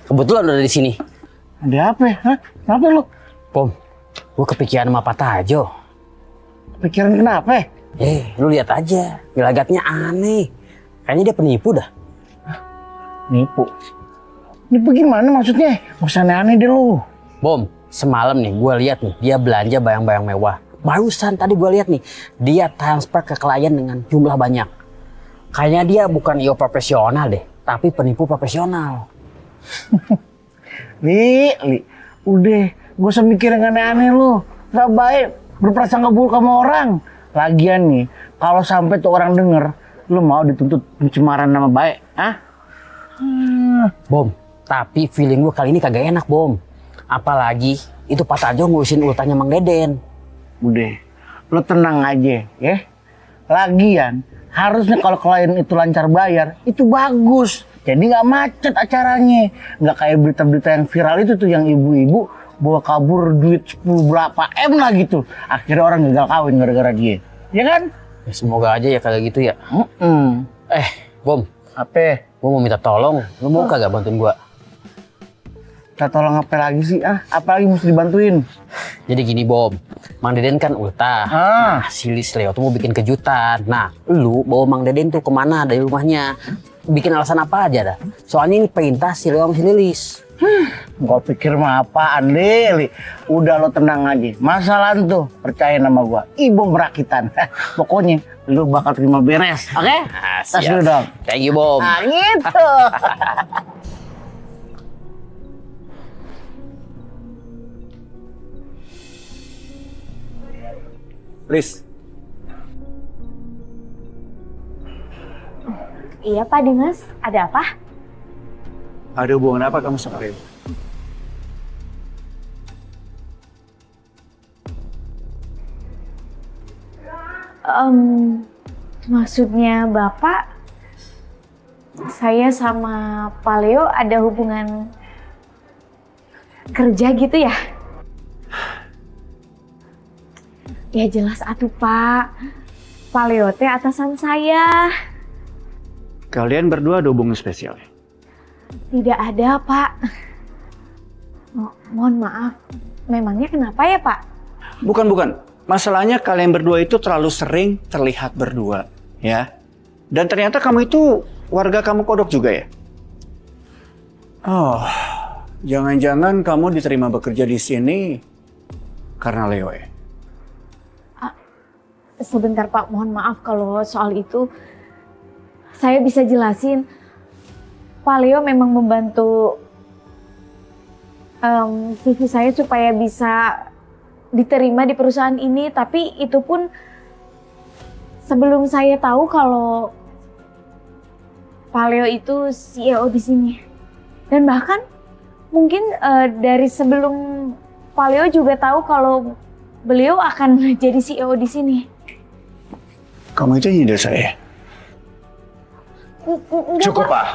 Kebetulan udah di sini. Ada apa? Hah? Kenapa lu? Bom, gue kepikiran sama Pak Tarjo. Pikiran kenapa? Lu lihat aja, gelagatnya aneh. Kayaknya dia penipu dah. Nipu. Nipu gimana maksudnya? Gak usah aneh-aneh deh lu. Bom, semalam nih gue lihat nih dia belanja barang-barang mewah. Barusan tadi gue lihat nih dia transfer ke klien dengan jumlah banyak. Kayaknya dia bukan IO profesional deh, tapi penipu profesional. Li, udah, gak usah mikir yang aneh-aneh lu. Gak baik berprasangka buruk sama orang. Lagian nih, kalau sampai tuh orang denger, lu mau dituntut pencemaran nama baik, ah? Bom, tapi feeling gue kali ini kagak enak, Bom. Apalagi itu Pak Tarjo ngurusin urutannya Mang Deden. Udah, lu tenang aja, ya. Lagian, harusnya kalau klien itu lancar bayar, itu bagus. Jadi nggak macet acaranya. Nggak kayak berita-berita yang viral itu tuh yang ibu-ibu bawa kabur duit 10 berapa M lah gitu. Akhirnya orang gagal kawin gara-gara dia. Ya kan? Ya, semoga aja ya kayak gitu ya. Bom. Apa? Gua mau minta tolong. Lu mau kagak bantuin gua? Kita tolong apa lagi sih? Apa lagi mesti dibantuin? Jadi gini Bom, Mang Deden kan ultah. Nah, si Lis Leo tuh mau bikin kejutan. Nah, lu bawa Mang Deden tuh kemana dari rumahnya? Bikin alasan apa aja dah. Soalnya ini perintah si Leo sama si Lilis. Gua pikir mah apaan, Li? Udah lo tenang aja. Masalah tuh, percaya sama gua. Ibu merakitan. Pokoknya lu bakal terima beres, oke? Okay? Tas dulu dong. Thank you Bom. Nah, gitu. Lis, Iya Pak Dimas, ada apa? ada hubungan apa kamu sama Leo? Maksudnya Bapak, saya sama Pak Leo ada hubungan kerja gitu ya? Ya jelas atuh Pak, Pak Leo teh atasan saya. Kalian berdua ada hubungan spesial ya? Tidak ada Pak. Mohon maaf, memangnya kenapa ya Pak? Bukan. Masalahnya kalian berdua itu terlalu sering terlihat berdua, ya. Dan ternyata kamu itu warga kamu Kodok juga ya? Oh, jangan-jangan kamu diterima bekerja di sini karena Leo ya? Sebentar Pak, mohon maaf kalau soal itu. Saya bisa jelasin. Pak Leo memang membantu CV saya supaya bisa diterima di perusahaan ini, tapi itu pun sebelum saya tahu kalau Pak Leo itu CEO di sini. Dan bahkan mungkin dari sebelum Pak Leo juga tahu kalau beliau akan jadi CEO di sini. Kamu itu nyindir saya? Enggak, Cukup Pak. Pak.